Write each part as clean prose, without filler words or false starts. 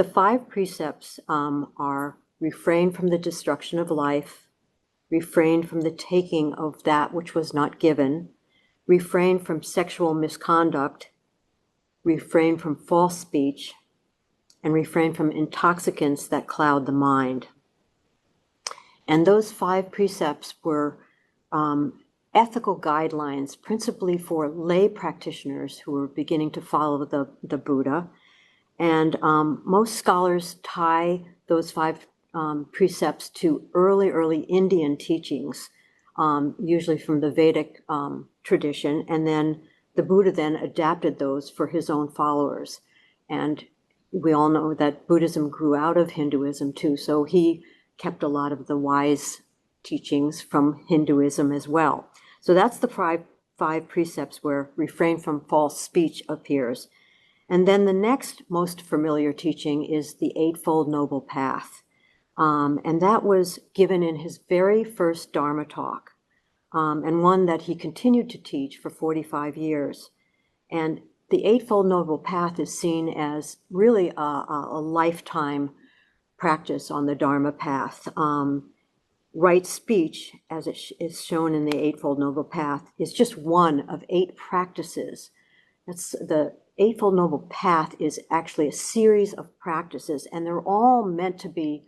the 5 precepts are refrain from the destruction of life, refrain from the taking of that which was not given, refrain from sexual misconduct, refrain from false speech, and refrain from intoxicants that cloud the mind. And those 5 precepts were ethical guidelines, principally for lay practitioners who were beginning to follow the Buddha. And most scholars tie those 5 precepts to early Indian teachings, usually from the Vedic tradition, and then the Buddha then adapted those for his own followers. And we all know that Buddhism grew out of Hinduism too, so he kept a lot of the wise teachings from Hinduism as well. So that's the 5 precepts where refrain from false speech appears. And then the next most familiar teaching is the Eightfold Noble Path. And that was given in his very first Dharma talk, and one that he continued to teach for 45 years. And the Eightfold Noble Path is seen as really a lifetime practice on the Dharma path. Right speech, as it is shown in the Eightfold Noble Path, is just one of 8 practices. The Eightfold Noble Path is actually a series of practices, and they're all meant to be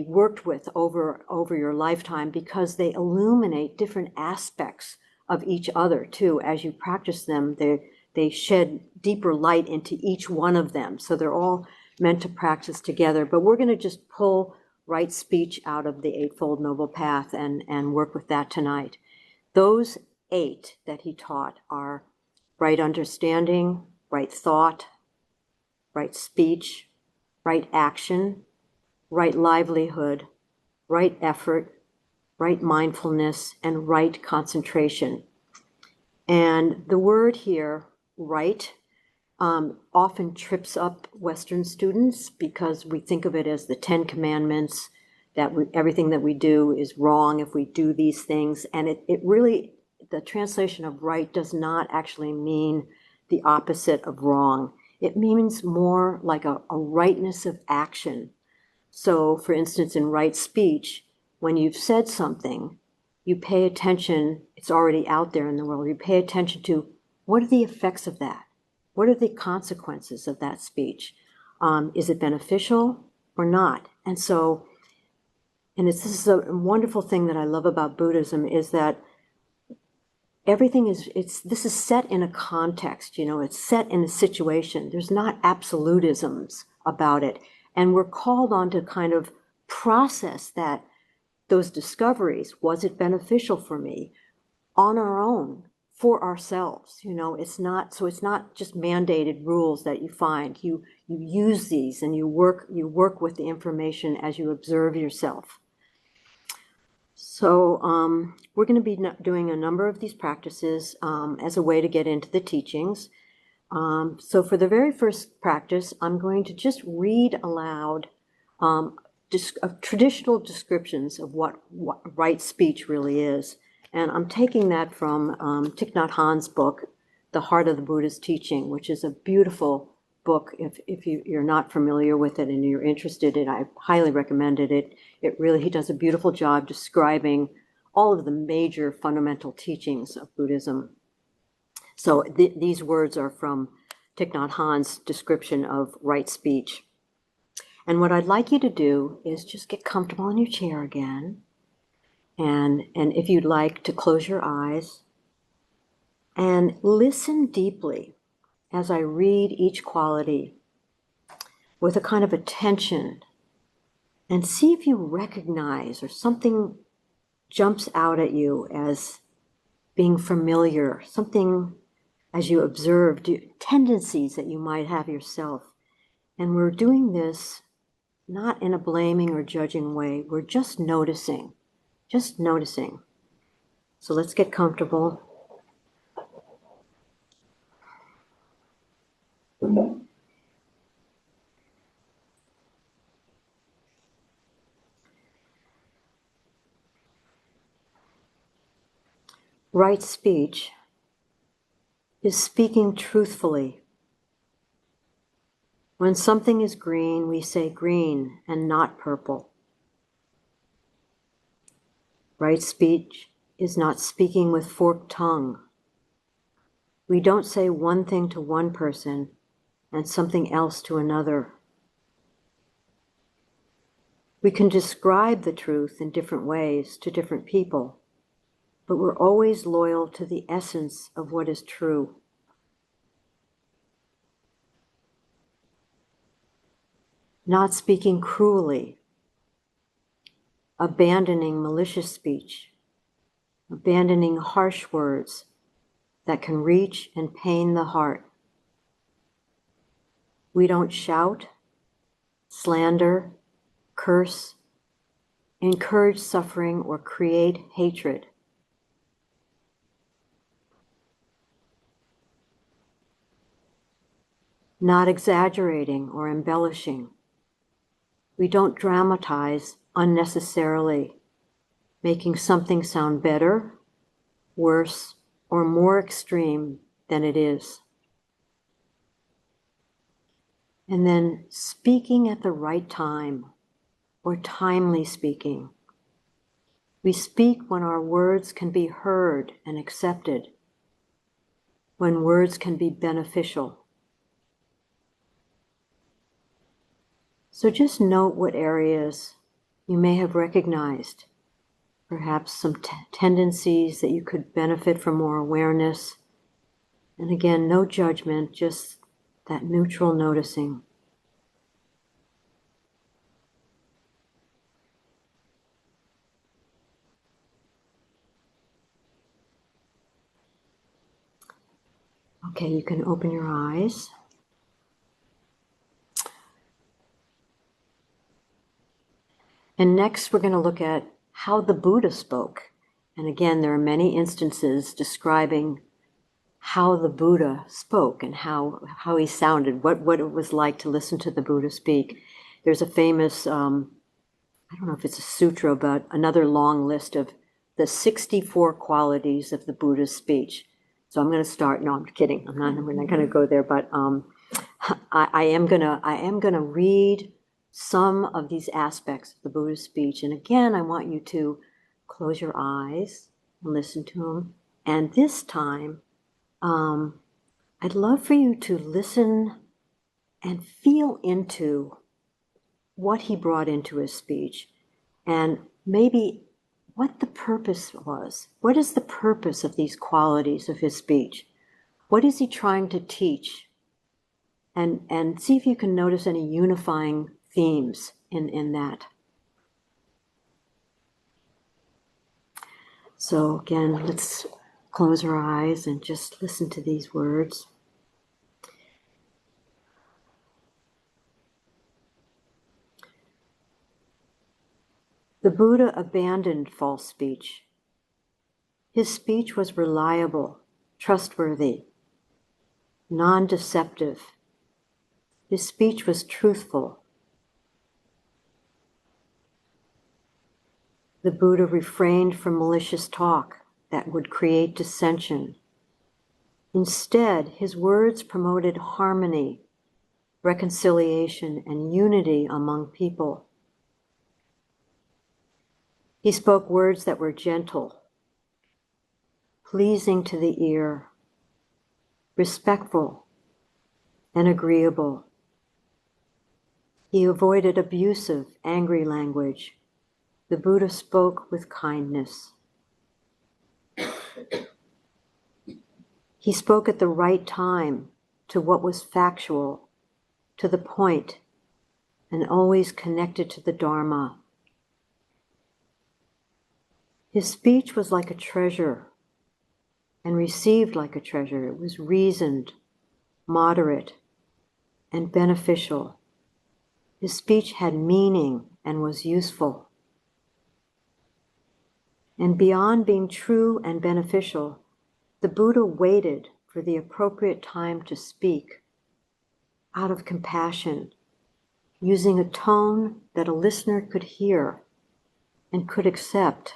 worked with over your lifetime, because they illuminate different aspects of each other too. As you practice them, they shed deeper light into each one of them. So they're all meant to practice together. But we're going to just pull right speech out of the Eightfold Noble Path and work with that tonight. Those 8 that he taught are right understanding, right thought, right speech, right action, right livelihood, right effort, right mindfulness, and right concentration. And the word here, right, often trips up Western students, because we think of it as the 10 Commandments, that everything that we do is wrong if we do these things. And it really, the translation of right does not actually mean the opposite of wrong. It means more like a rightness of action. So, for instance, in right speech, when you've said something, you pay attention, it's already out there in the world, you pay attention to what are the effects of that? What are the consequences of that speech? Is it beneficial or not? And so, this is a wonderful thing that I love about Buddhism, is that everything this is set in a context, it's set in a situation. There's not absolutisms about it. And we're called on to kind of process those discoveries. Was it beneficial for me? On our own, for ourselves. It's not just mandated rules that you find. You use these, and you work with the information as you observe yourself. So we're going to be doing a number of these practices as a way to get into the teachings. So for the very first practice, I'm going to just read aloud traditional descriptions of what right speech really is. And I'm taking that from Thich Nhat Hanh's book, The Heart of the Buddha's Teaching, which is a beautiful book. If you're not familiar with it and you're interested in it, I highly recommend it. He does a beautiful job describing all of the major fundamental teachings of Buddhism. So these words are from Thich Nhat Hanh's description of right speech. And what I'd like you to do is just get comfortable in your chair again. And if you'd like to close your eyes and listen deeply as I read each quality with a kind of attention, and see if you recognize or something jumps out at you as being familiar, something as you observe, tendencies that you might have yourself. And we're doing this not in a blaming or judging way. We're just noticing. Just noticing. So let's get comfortable. Right speech is speaking truthfully, When something is green, we say green and not purple. Right speech is not speaking with forked tongue. We don't say one thing to one person and something else to another. We can describe the truth in different ways to different people, but we're always loyal to the essence of what is true. Not speaking cruelly, abandoning malicious speech, abandoning harsh words that can reach and pain the heart. We don't shout, slander, curse, encourage suffering, or create hatred. Not exaggerating or embellishing. We don't dramatize unnecessarily, making something sound better, worse, or more extreme than it is. And then speaking at the right time, or timely speaking. We speak when our words can be heard and accepted, when words can be beneficial. So just note what areas you may have recognized, perhaps some tendencies that you could benefit from more awareness. And again, no judgment, just that neutral noticing. Okay, you can open your eyes. And next we're going to look at how the Buddha spoke. And again, there are many instances describing how the Buddha spoke and how he sounded, what it was like to listen to the Buddha speak. There's a famous, I don't know if it's a sutra, but another long list of the 64 qualities of the Buddha's speech. So I'm going to start. No, I'm kidding. We're not going to go there. But I am going to read some of these aspects of the Buddha's speech. And again, I want you to close your eyes and listen to him. And this time, I'd love for you to listen and feel into what he brought into his speech and maybe what the purpose was. What is the purpose of these qualities of his speech? What is he trying to teach? And see if you can notice any unifying themes in that. So again, let's close our eyes and just listen to these words. The Buddha abandoned false speech. His speech was reliable, trustworthy, non-deceptive. His speech was truthful. The Buddha refrained from malicious talk that would create dissension. Instead, his words promoted harmony, reconciliation, and unity among people. He spoke words that were gentle, pleasing to the ear, respectful, and agreeable. He avoided abusive, angry language. The Buddha spoke with kindness. He spoke at the right time to what was factual, to the point, and always connected to the Dharma. His speech was like a treasure and received like a treasure. It was reasoned, moderate, and beneficial. His speech had meaning and was useful. And beyond being true and beneficial, the Buddha waited for the appropriate time to speak out of compassion, using a tone that a listener could hear and could accept.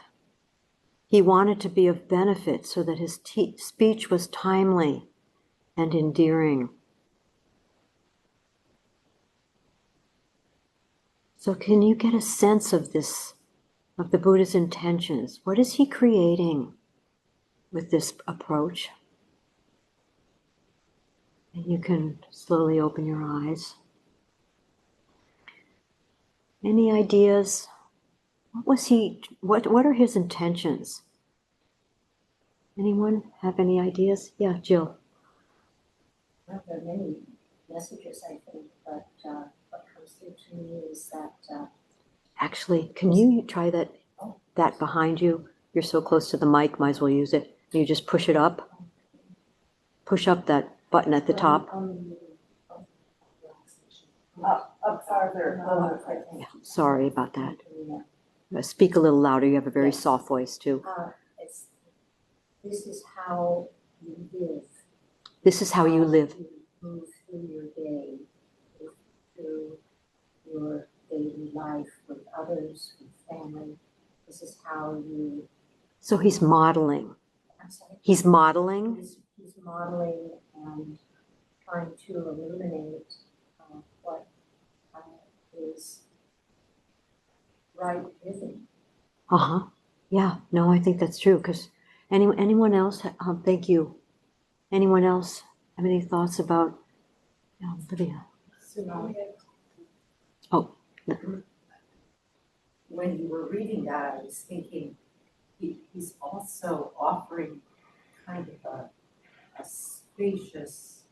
He wanted to be of benefit so that his speech was timely and endearing. So can you get a sense of this, of the Buddha's intentions? What is he creating with this approach? And you can slowly open your eyes. Any ideas? What are his intentions? Anyone have any ideas? Yeah, Jill. Well, there are many messages, I think, but what comes through to me is that... Actually, can you try that behind you? You're so close to the mic, might as well use it. You just push it up. Push up that button at the top. Up farther. Yeah, sorry about that. Speak a little louder. You have a very soft voice, too. This is how you live. This is how you live. You move through your day, move through your daily life with others, with family. This is how you... So he's modeling. I'm sorry? He's modeling? He's modeling and trying to illuminate what is right living. Uh-huh. Yeah, no, I think that's true. Because anyone else, thank you. Anyone else have any thoughts about Lydia? Oh. When you were reading that, I was thinking he's also offering kind of a spacious,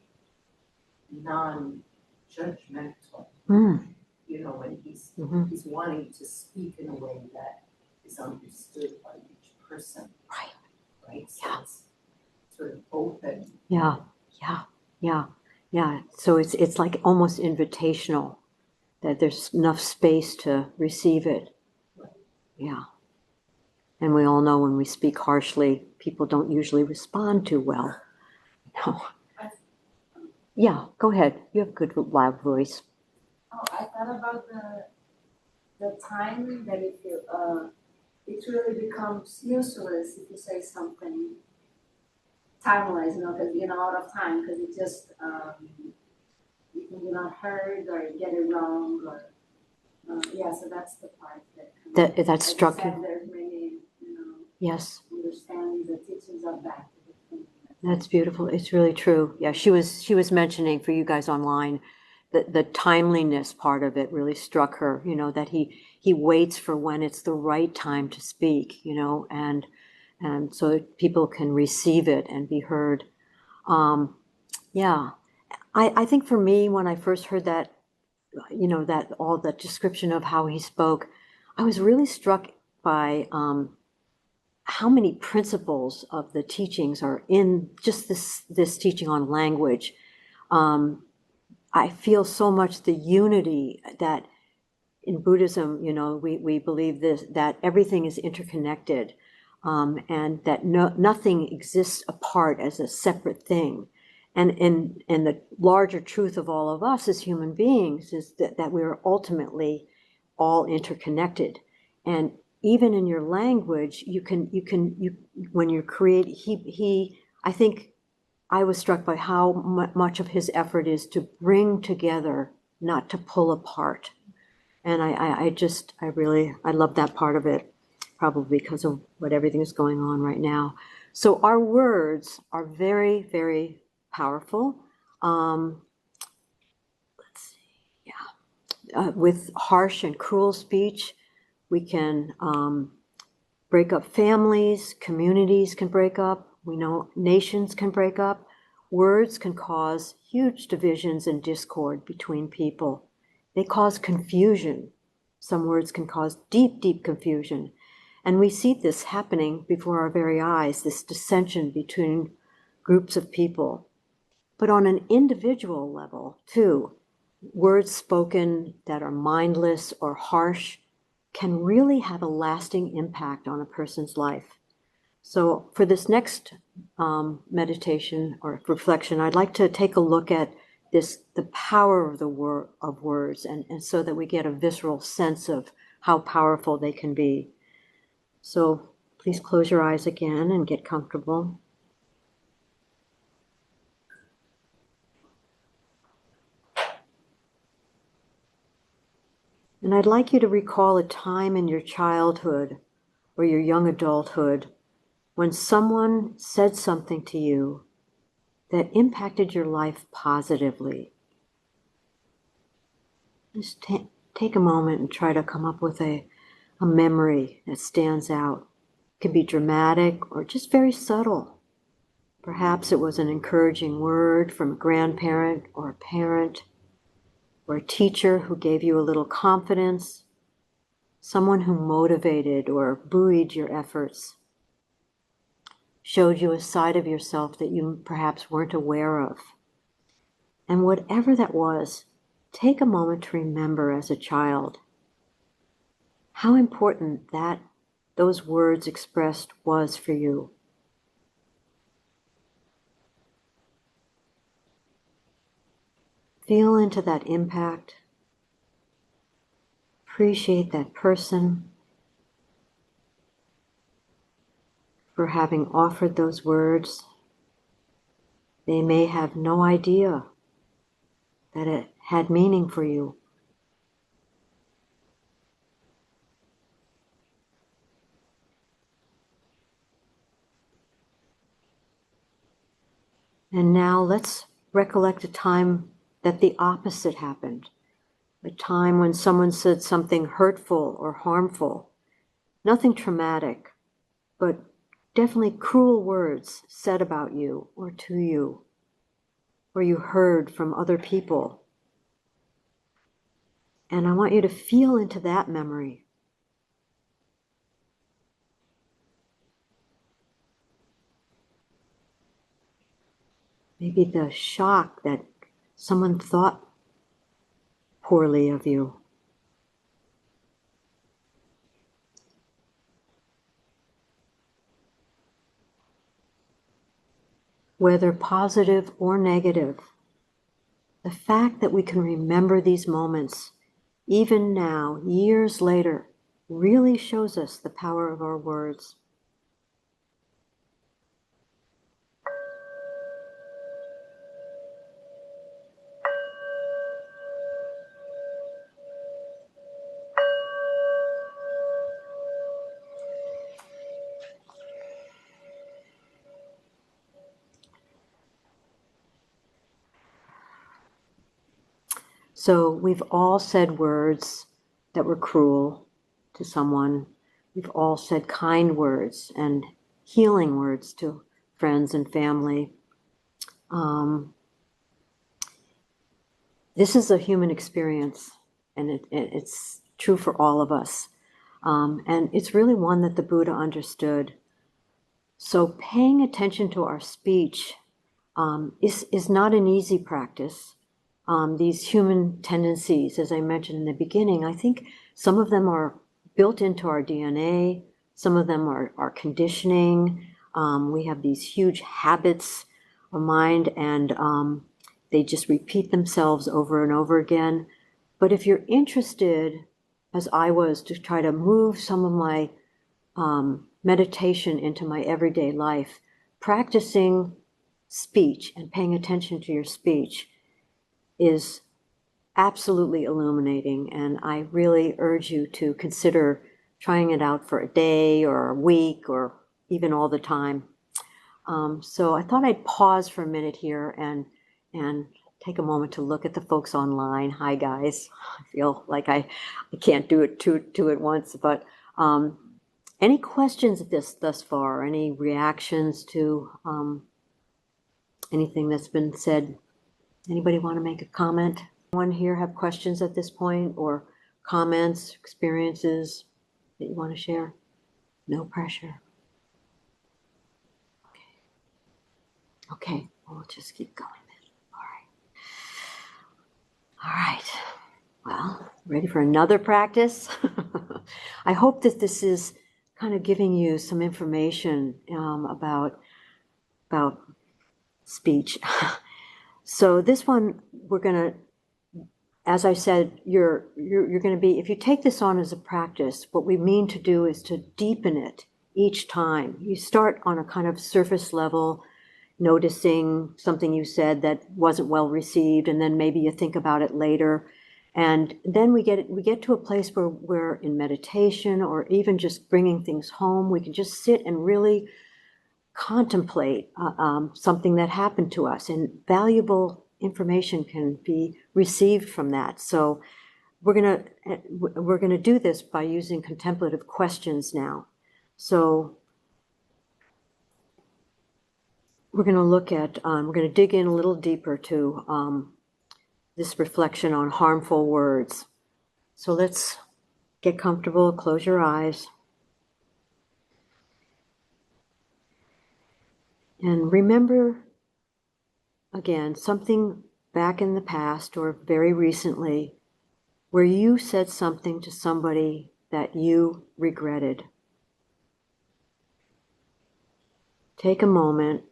non-judgmental, you know, when he's wanting to speak in a way that is understood by each person. Right? So it's sort of open. Yeah. So it's like almost invitational, that there's enough space to receive it. Yeah. And we all know when we speak harshly, people don't usually respond too well. No. Yeah, go ahead. You have a good loud voice. Oh, I thought about the time that it really becomes useless if you say something timeless, because out of time, because it just you can be not heard or get it wrong or so that's the part that struck you. There's many yes, understandings and teachings of that. That's beautiful. It's really true. Yeah, she was mentioning for you guys online that the timeliness part of it really struck her. That he waits for when it's the right time to speak. And so that people can receive it and be heard. Yeah, I think for me, when I first heard that, that all the description of how he spoke, I was really struck by how many principles of the teachings are in just this teaching on language. I feel so much the unity that in Buddhism, we believe that everything is interconnected, and that nothing exists apart as a separate thing. And the larger truth of all of us as human beings is that we are ultimately all interconnected. And even in your language, when you're creating, I think I was struck by how much of his effort is to bring together, not to pull apart. And I love that part of it, probably because of what everything is going on right now. So our words are very, very powerful. Let's see, yeah. With harsh and cruel speech, we can break up families, communities can break up, we know nations can break up. Words can cause huge divisions and discord between people. They cause confusion. Some words can cause deep, deep confusion. And we see this happening before our very eyes, this dissension between groups of people. But on an individual level, too, words spoken that are mindless or harsh can really have a lasting impact on a person's life. So for this next meditation or reflection, I'd like to take a look at the power of of words, and so that we get a visceral sense of how powerful they can be. So please close your eyes again and get comfortable. And I'd like you to recall a time in your childhood or your young adulthood when someone said something to you that impacted your life positively. Just take a moment and try to come up with a memory that stands out. It can be dramatic or just very subtle. Perhaps it was an encouraging word from a grandparent or a parent, or a teacher who gave you a little confidence, someone who motivated or buoyed your efforts, showed you a side of yourself that you perhaps weren't aware of. And whatever that was, take a moment to remember as a child how important those words expressed was for you. Feel into that impact. Appreciate that person for having offered those words. They may have no idea that it had meaning for you. And now let's recollect a time that the opposite happened. A time when someone said something hurtful or harmful. Nothing traumatic, but definitely cruel words said about you or to you, or you heard from other people. And I want you to feel into that memory. Maybe the shock that someone thought poorly of you. Whether positive or negative, the fact that we can remember these moments, even now, years later, really shows us the power of our words. So we've all said words that were cruel to someone. We've all said kind words and healing words to friends and family. This is a human experience, and it's true for all of us. And it's really one that the Buddha understood. So paying attention to our speech is not an easy practice. These human tendencies, as I mentioned in the beginning, I think some of them are built into our DNA. Some of them are conditioning. We have these huge habits of mind, and they just repeat themselves over and over again. But if you're interested, as I was, to try to move some of my meditation into my everyday life, practicing speech and paying attention to your speech is absolutely illuminating, and I really urge you to consider trying it out for a day or a week or even all the time. So I thought I'd pause for a minute here and take a moment to look at the folks online. Hi guys, I feel like I can't do it two at once, but any questions at this thus far? Any reactions to anything that's been said? Anybody want to make a comment? Anyone here have questions at this point, or comments, experiences that you want to share? No pressure. Okay, we'll just keep going then. All right. Well, ready for another practice? I hope that this is kind of giving you some information about speech. So this one, we're going to, as I said, you're going to be, if you take this on as a practice, what we mean to do is to deepen it each time. You start on a kind of surface level, noticing something you said that wasn't well received, and then maybe you think about it later. And then we get to a place where we're in meditation or even just bringing things home. We can just sit and really contemplate something that happened to us, and valuable information can be received from that. So we're gonna do this by using contemplative questions now. So we're gonna look at, we're gonna dig in a little deeper to this reflection on harmful words. So let's get comfortable, close your eyes. And remember, again, something back in the past or very recently where you said something to somebody that you regretted. Take a moment,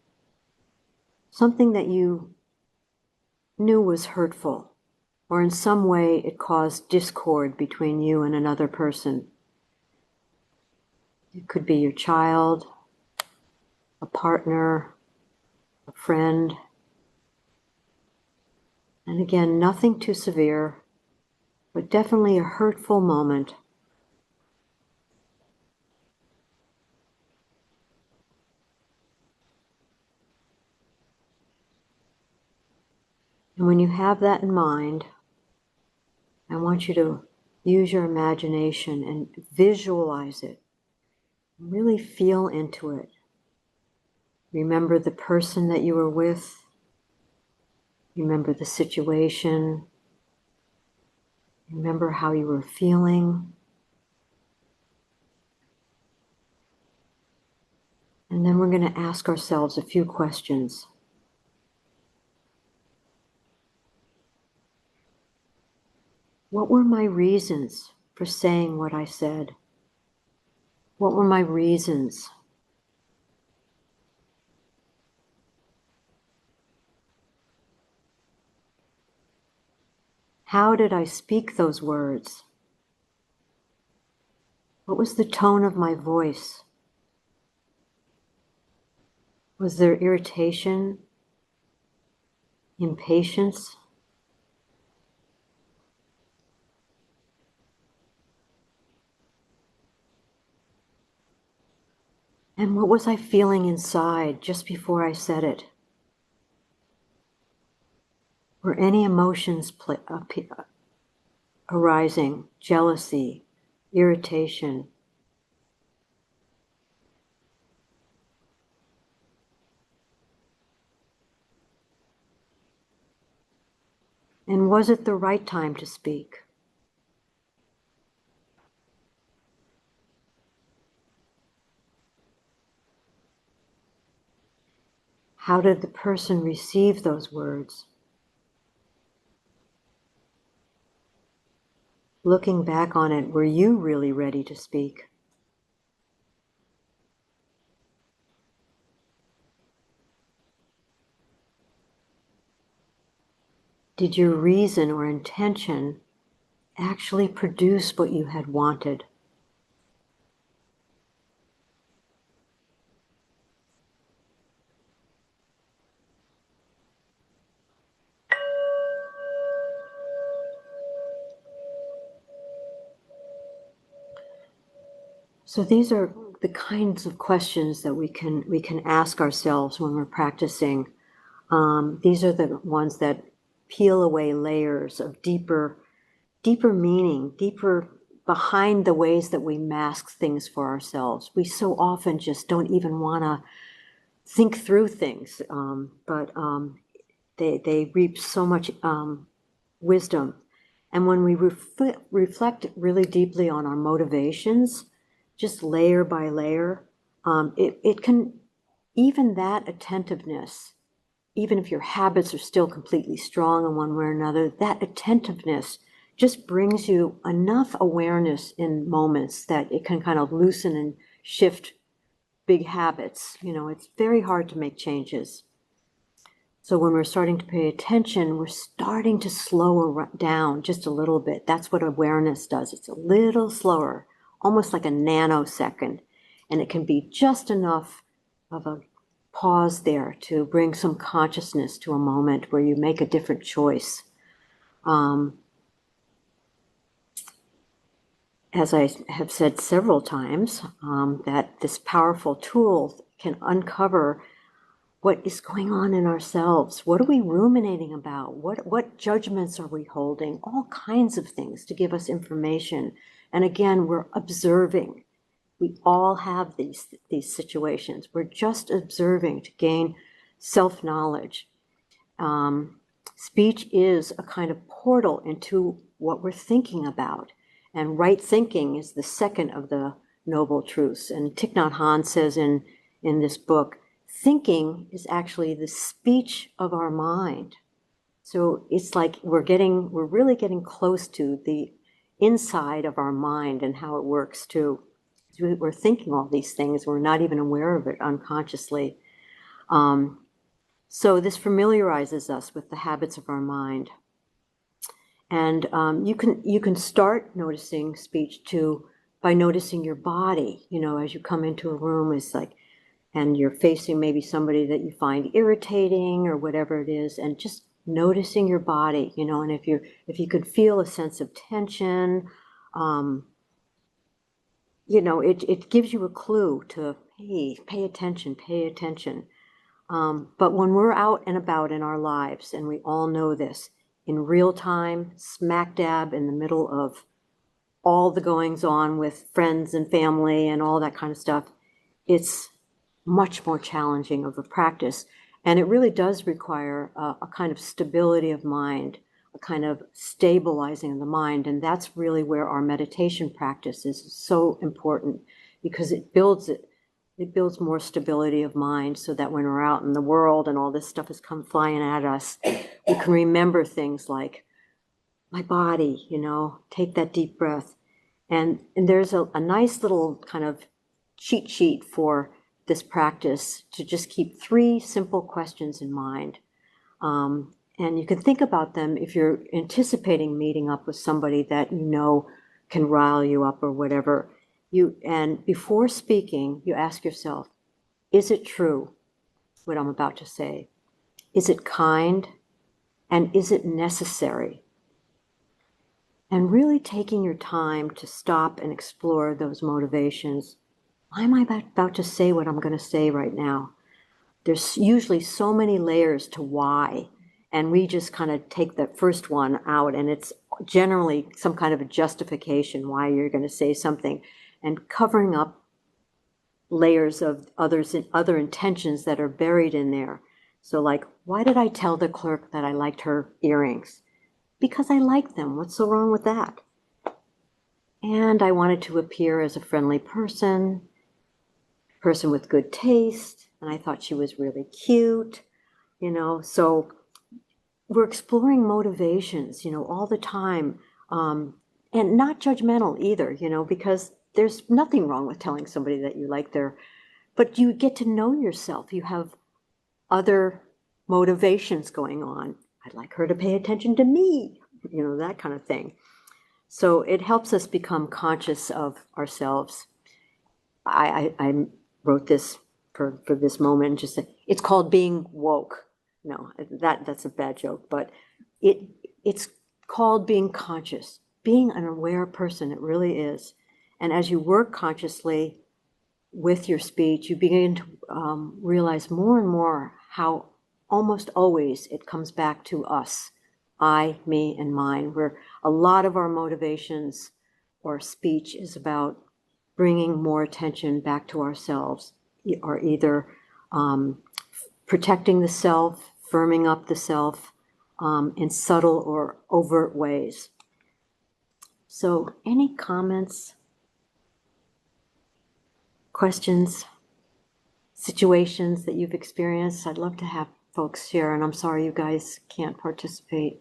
something that you knew was hurtful, or in some way it caused discord between you and another person. It could be your child, a partner, a friend. And again, nothing too severe, but definitely a hurtful moment. And when you have that in mind, I want you to use your imagination and visualize it. Really feel into it. Remember the person that you were with. Remember the situation. Remember how you were feeling. And then we're going to ask ourselves a few questions. What were my reasons for saying what I said? What were my reasons? How did I speak those words? What was the tone of my voice? Was there irritation, impatience? And what was I feeling inside just before I said it? Were any emotions arising? Jealousy, irritation? And was it the right time to speak? How did the person receive those words? Looking back on it, were you really ready to speak? Did your reason or intention actually produce what you had wanted? So these are the kinds of questions that we can ask ourselves when we're practicing. These are the ones that peel away layers of deeper meaning, deeper behind the ways that we mask things for ourselves. We so often just don't even want to think through things, but they reap so much wisdom. And when we reflect really deeply on our motivations, just layer by layer, it can, even that attentiveness, even if your habits are still completely strong in one way or another, that attentiveness just brings you enough awareness in moments that it can kind of loosen and shift big habits. You know, it's very hard to make changes. So when we're starting to pay attention, we're starting to slow down just a little bit. That's what awareness does. It's a little slower, almost like a nanosecond. And it can be just enough of a pause there to bring some consciousness to a moment where you make a different choice. as I have said several times, that this powerful tool can uncover what is going on in ourselves. What are we ruminating about? What judgments are we holding? All kinds of things to give us information. And again, we're observing. We all have these situations. We're just observing to gain self-knowledge. Speech is a kind of portal into what we're thinking about. And right thinking is the second of the noble truths. And Thich Nhat Hanh says in this book, thinking is actually the speech of our mind. So it's like we're really getting close to the inside of our mind and how it works too. We're thinking all these things, we're not even aware of it unconsciously. So this familiarizes us with the habits of our mind. And you can start noticing speech too by noticing your body. You know, as you come into a room, it's like, and you're facing maybe somebody that you find irritating or whatever it is, and just noticing your body, you know, and if you could feel a sense of tension, you know, it gives you a clue to, hey, pay attention, pay attention. But when we're out and about in our lives, and we all know this, in real time, smack dab in the middle of all the goings on with friends and family and all that kind of stuff, it's much more challenging of a practice. And it really does require a kind of stability of mind, a kind of stabilizing of the mind. And that's really where our meditation practice is so important, because it builds more stability of mind, so that when we're out in the world and all this stuff has come flying at us, we can remember things like my body, you know, take that deep breath. And there's a nice little kind of cheat sheet for this practice to just keep 3 simple questions in mind. And you can think about them if you're anticipating meeting up with somebody that you know can rile you up or whatever. And before speaking, you ask yourself, is it true what I'm about to say? Is it kind? And is it necessary? And really taking your time to stop and explore those motivations. Why am I about to say what I'm going to say right now? There's usually so many layers to why, and we just kind of take the first one out, and it's generally some kind of a justification why you're going to say something, and covering up layers of other intentions that are buried in there. So like, why did I tell the clerk that I liked her earrings? Because I like them. What's so wrong with that? And I wanted to appear as a friendly person with good taste, and I thought she was really cute, you know. So we're exploring motivations, you know, all the time, and not judgmental either, you know, because there's nothing wrong with telling somebody that you like but you get to know yourself. You have other motivations going on. I'd like her to pay attention to me, you know, that kind of thing. So it helps us become conscious of ourselves. I wrote this for this moment, just it's called being woke. No, that's a bad joke, but it's called being conscious, being an aware person. It really is. And as you work consciously with your speech, you begin to realize more and more how almost always it comes back to us, I, me, and mine, where a lot of our motivations or speech is about bringing more attention back to ourselves, or either protecting the self, firming up the self in subtle or overt ways. So any comments, questions, situations that you've experienced? I'd love to have folks share, and I'm sorry you guys can't participate.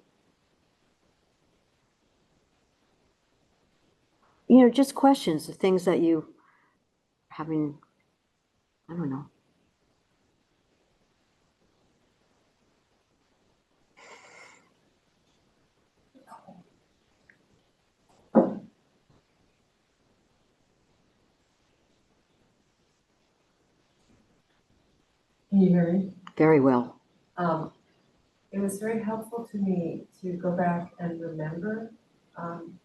You know, just questions, the things that you having, I don't know. Can you hear me? Very well. It was very helpful to me to go back and remember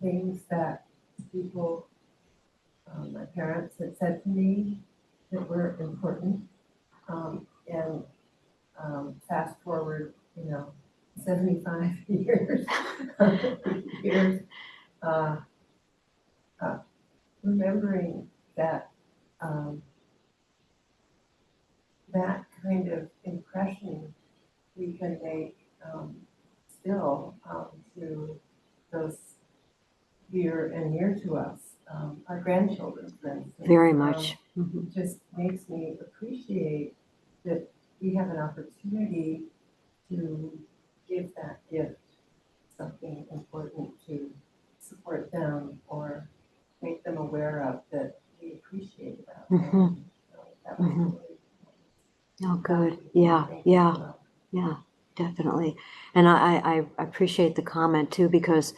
things that people my parents had said to me that were important. And fast forward, 75 years, years, uh, remembering that that kind of impression we can make still through those dear and near to us, our grandchildren, for instance. Very much. Mhm. Just makes me appreciate that we have an opportunity to give that gift, something important to support them or make them aware of that we appreciate about them. Mhm. So that was Mhm. really Oh, good. thank you. Yeah, Thank you yeah. as well. Yeah, definitely. And I appreciate the comment too, because,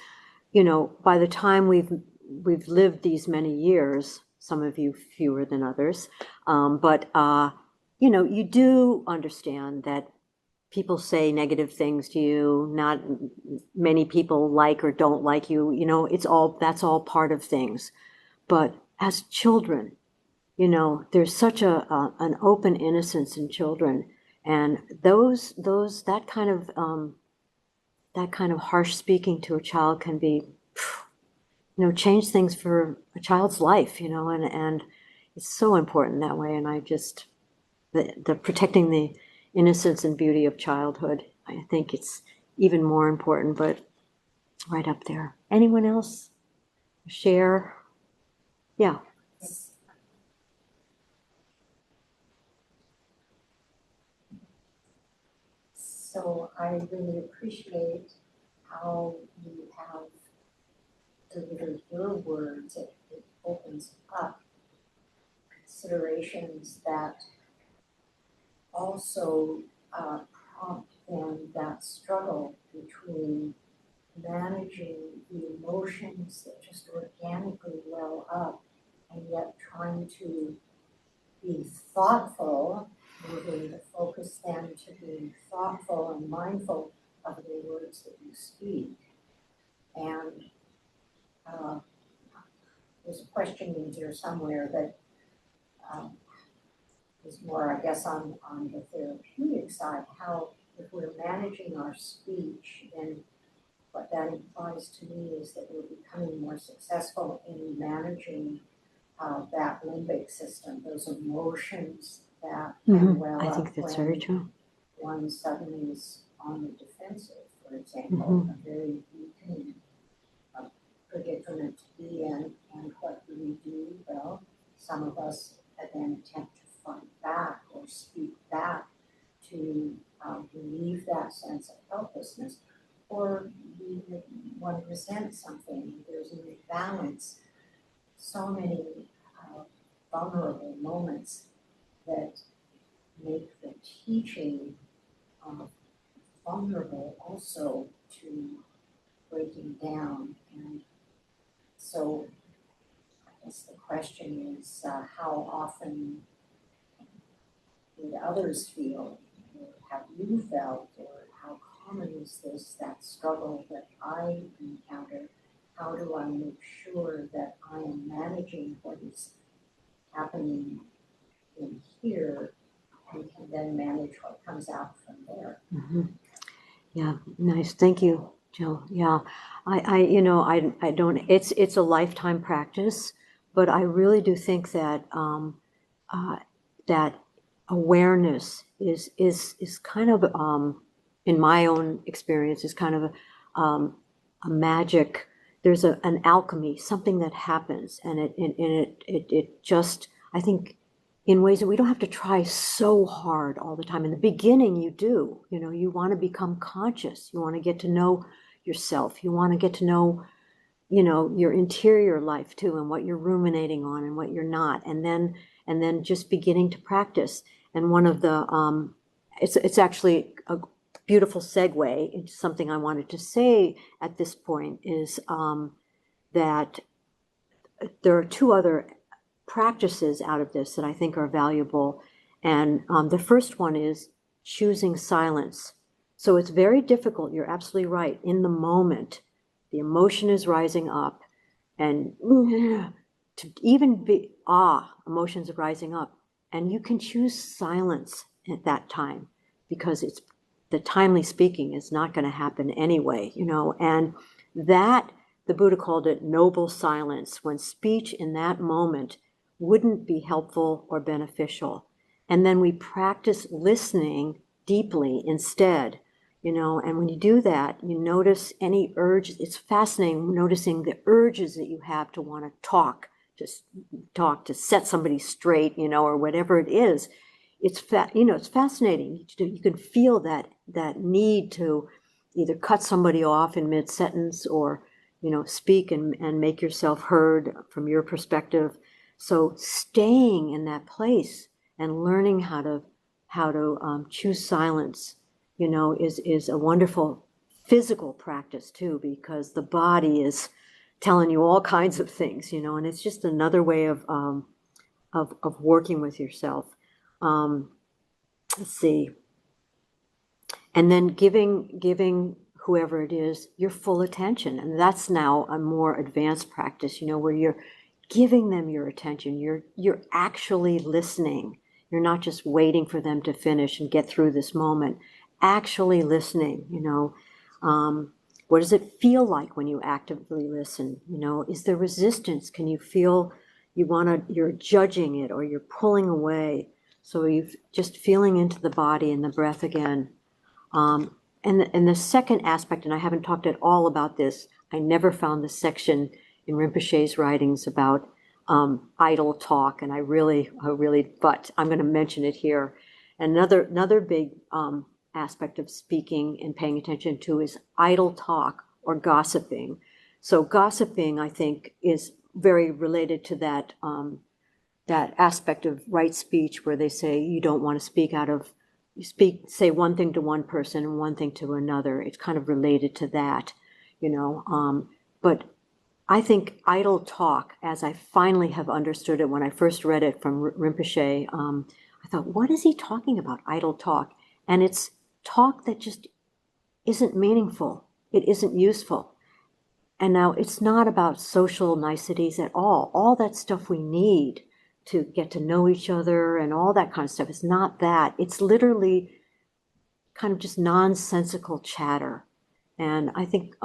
by the time we've lived these many years, some of you fewer than others, but, you do understand that people say negative things to you, not many people like or don't like you, that's all part of things. But as children, there's such an open innocence in children, and that kind of harsh speaking to a child can be, change things for a child's life, and it's so important that way. And I just the protecting the innocence and beauty of childhood, I think it's even more important, but it's right up there. Anyone else share? Yeah. So I really appreciate how you have delivered your words. It opens up considerations that also prompt then that struggle between managing the emotions that just organically well up and yet trying to be thoughtful, moving the focus then to being thoughtful and mindful of the words that you speak. And there's a question in here somewhere that is more, I guess, on the therapeutic side, how if we're managing our speech, then what that implies to me is that we're becoming more successful in managing that limbic system, those emotions that can well I up think that's very when true. one suddenly is on the defensive, for example, a very weakening predicament to be in. And what do we do? Well, some of us then attempt to fight back or speak back to relieve that sense of helplessness, or we want to resent something. There's an imbalance. So many vulnerable moments that make the teaching vulnerable also to breaking down. And so I guess the question is how often did others feel, or have you felt, or how common is this, that struggle that I encounter? How do I make sure that I am managing what is happening in here and can then manage what comes out from there? Yeah, nice. Thank you, Jill. Yeah, I don't. It's a lifetime practice, but I really do think that that awareness is kind of, in my own experience, is kind of a magic. There's an alchemy, something that happens, and it just, I think, in ways that we don't have to try so hard all the time. In the beginning, you do. You want to become conscious. You want to get to know yourself. You want to get to know, your interior life too, and what you're ruminating on and what you're not. And then just beginning to practice. And one of the, it's actually a beautiful segue into something I wanted to say at this point is that there are two other practices out of this that I think are valuable. And the first one is choosing silence. So it's very difficult, you're absolutely right. In the moment, the emotion is rising up, and to even be, emotions are rising up. And you can choose silence at that time because it's the timely speaking is not going to happen anyway, you know, and that the Buddha called it noble silence, when speech in that moment wouldn't be helpful or beneficial. And then we practice listening deeply instead, you know, and when you do that, you notice any urge. It's fascinating noticing the urges that you have to want to talk, to set somebody straight, you know, or whatever it is. It's it's fascinating. You can feel that need to either cut somebody off in mid-sentence or, you know, speak and make yourself heard from your perspective. So staying in that place and learning how to choose silence, you know, is a wonderful physical practice too, because the body is telling you all kinds of things, you know, and it's just another way of working with yourself. Let's see. And then giving whoever it is your full attention. And that's now a more advanced practice, you know, where you're giving them your attention. You're actually listening. You're not just waiting for them to finish and get through this moment. Actually listening, you know. What does it feel like when you actively listen? You know, is there resistance? Can you feel you're judging it or you're pulling away? So you're just feeling into the body and the breath again. And the second aspect, and I haven't talked at all about this, I never found this section in Rinpoche's writings about idle talk, and I really, but I'm going to mention it here. Another big aspect of speaking and paying attention to is idle talk or gossiping. So gossiping, I think, is very related to that aspect of right speech where they say you don't want to say one thing to one person and one thing to another. It's kind of related to that, you know. But I think idle talk, as I finally have understood it when I first read it from Rinpoche, I thought, what is he talking about, idle talk? And it's talk that just isn't meaningful. It isn't useful. And now it's not about social niceties at all. All that stuff we need to get to know each other and all that kind of stuff. It's not that. It's literally kind of just nonsensical chatter. And I think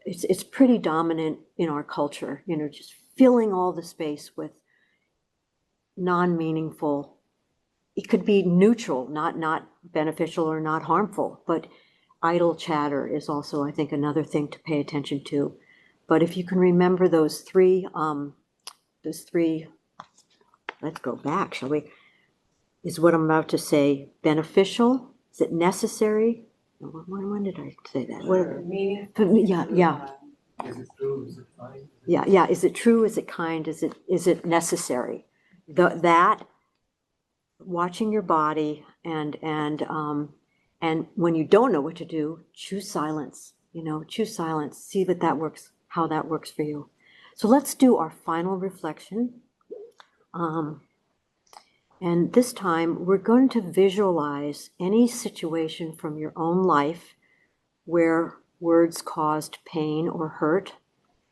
it's pretty dominant in our culture, you know, just filling all the space with non-meaningful. It could be neutral, not beneficial or not harmful, but idle chatter is also, I think, another thing to pay attention to. But if you can remember those three, let's go back, shall we? Is what I'm about to say beneficial? Is it necessary? When did I say that? Yeah. Is it true? Is it kind? Yeah. Is it true? Is it kind? Is it necessary? That watching your body and when you don't know what to do, choose silence. You know, choose silence. See that works. How that works for you. So let's do our final reflection. And this time we're going to visualize any situation from your own life where words caused pain or hurt.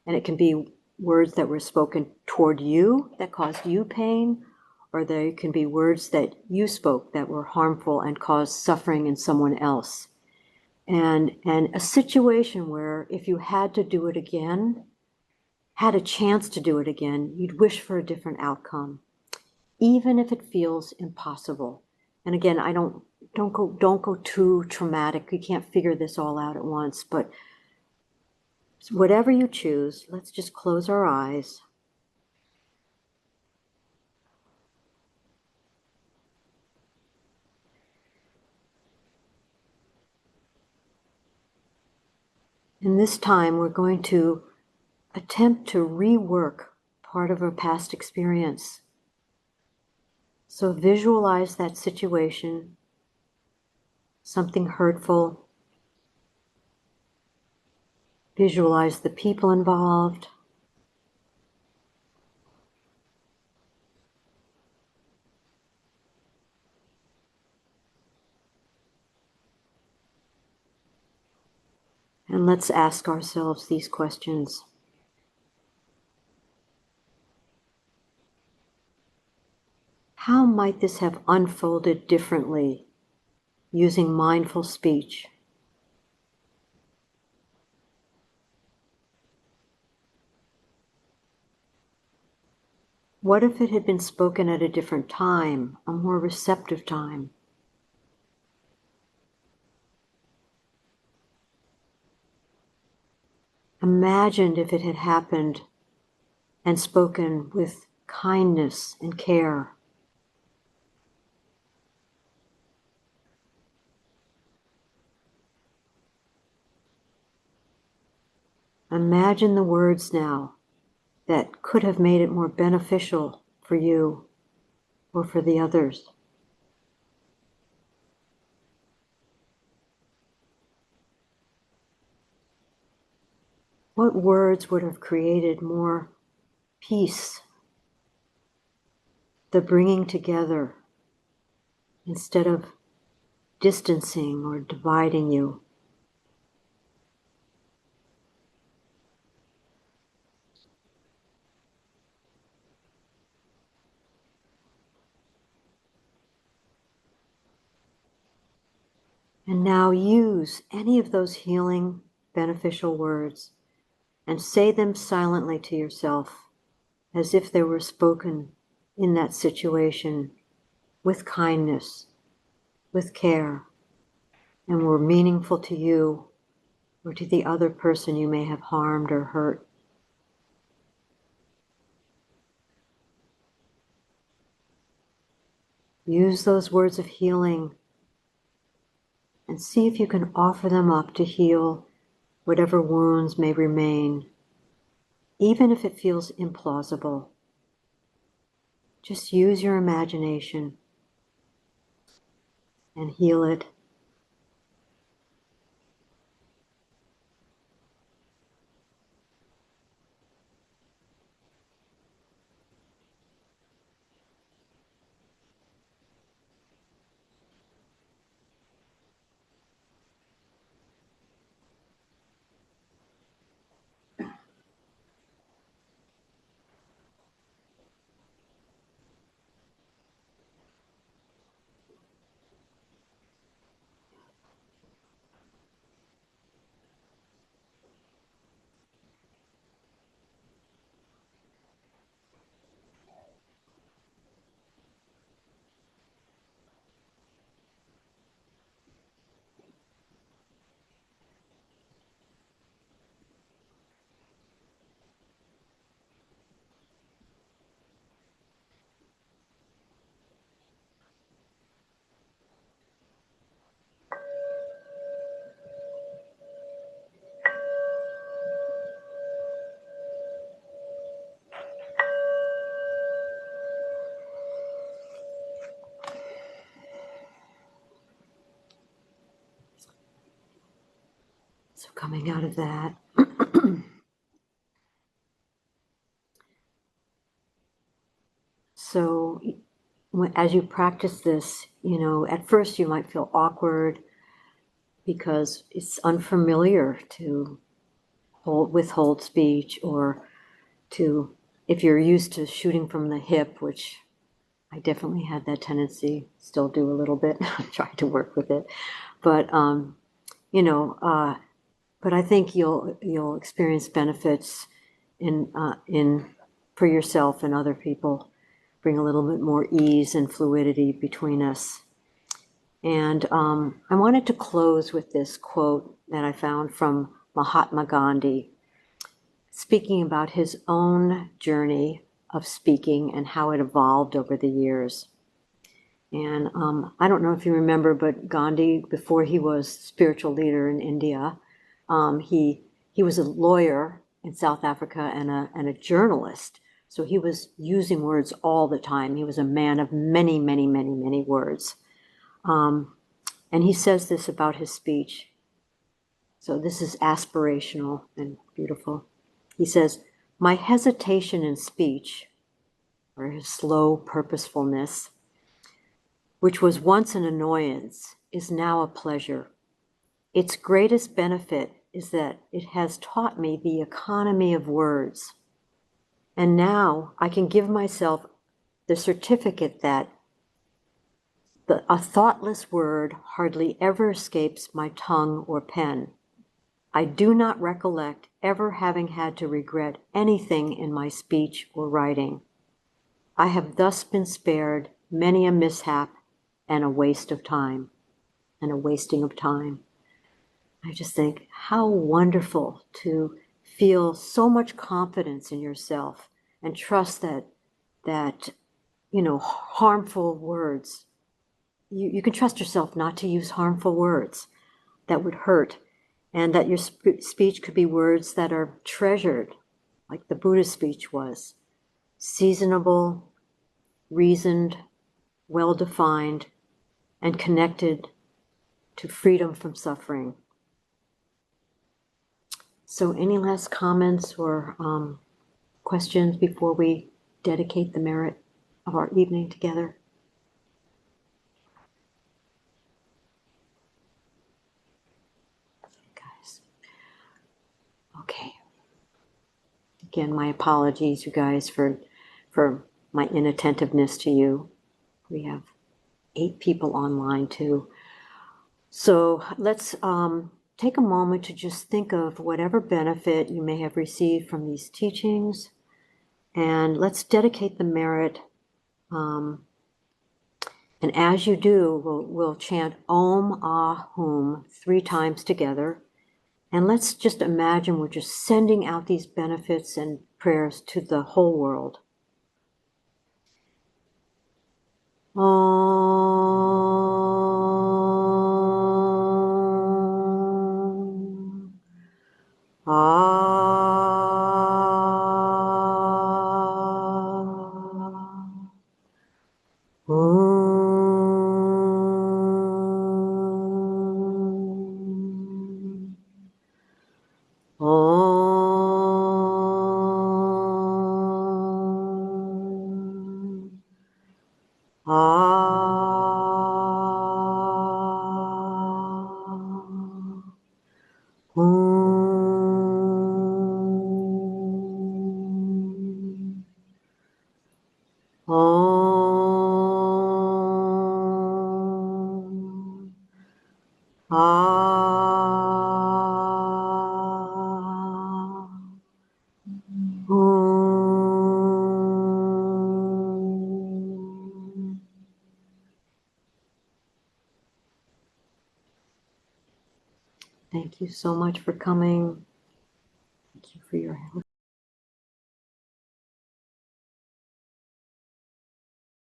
And it can be words that were spoken toward you that caused you pain, or they can be words that you spoke that were harmful and caused suffering in someone else. And a situation where if you had to do it again, had a chance to do it again, you'd wish for a different outcome, even if it feels impossible. And again, don't go too traumatic. You can't figure this all out at once, but whatever you choose, let's just close our eyes. And this time we're going to attempt to rework part of our past experience. So visualize that situation, something hurtful. Visualize the people involved. And let's ask ourselves these questions. might this have unfolded differently using mindful speech? What if it had been spoken at a different time, a more receptive time? Imagine if it had happened and spoken with kindness and care. Imagine the words now that could have made it more beneficial for you or for the others. What words would have created more peace, the bringing together instead of distancing or dividing you? And now use any of those healing, beneficial words and say them silently to yourself as if they were spoken in that situation with kindness, with care, and were meaningful to you or to the other person you may have harmed or hurt. Use those words of healing and see if you can offer them up to heal whatever wounds may remain, even if it feels implausible. Just use your imagination and heal it. So coming out of that, so as you practice this, at first you might feel awkward because it's unfamiliar to withhold speech, or if you're used to shooting from the hip, which I definitely had that tendency, still do a little bit, try to work with it. But, but I think you'll experience benefits for yourself and other people, bring a little bit more ease and fluidity between us. And I wanted to close with this quote that I found from Mahatma Gandhi, speaking about his own journey of speaking and how it evolved over the years. And I don't know if you remember, but Gandhi, before he was spiritual leader in India, he was a lawyer in South Africa and a journalist. So he was using words all the time. He was a man of many, many, many, many words. And he says this about his speech. So this is aspirational and beautiful. He says, "My hesitation in speech," or his slow purposefulness, "which was once an annoyance, is now a pleasure. Its greatest benefit is that it has taught me the economy of words. And now I can give myself the certificate that A thoughtless word hardly ever escapes my tongue or pen. I do not recollect ever having had to regret anything in my speech or writing. I have thus been spared many a mishap and a waste of time, and a wasting of time. I just think how wonderful to feel so much confidence in yourself and trust that harmful words, you can trust yourself not to use harmful words that would hurt, and that your speech could be words that are treasured, like the Buddha's speech was, seasonable, reasoned, well-defined, and connected to freedom from suffering. So any last comments or questions before we dedicate the merit of our evening together? Guys. Okay. Again, my apologies, you guys, for my inattentiveness to you. We have 8 people online too. So let's take a moment to just think of whatever benefit you may have received from these teachings, and let's dedicate the merit. And as you do, we'll chant Om Ah Hum 3 times together. And let's just imagine we're just sending out these benefits and prayers to the whole world. Om. Ah. Om. Om. Ah. Om. Om. Ah. Om. Thank you so much for coming. Thank you for your help.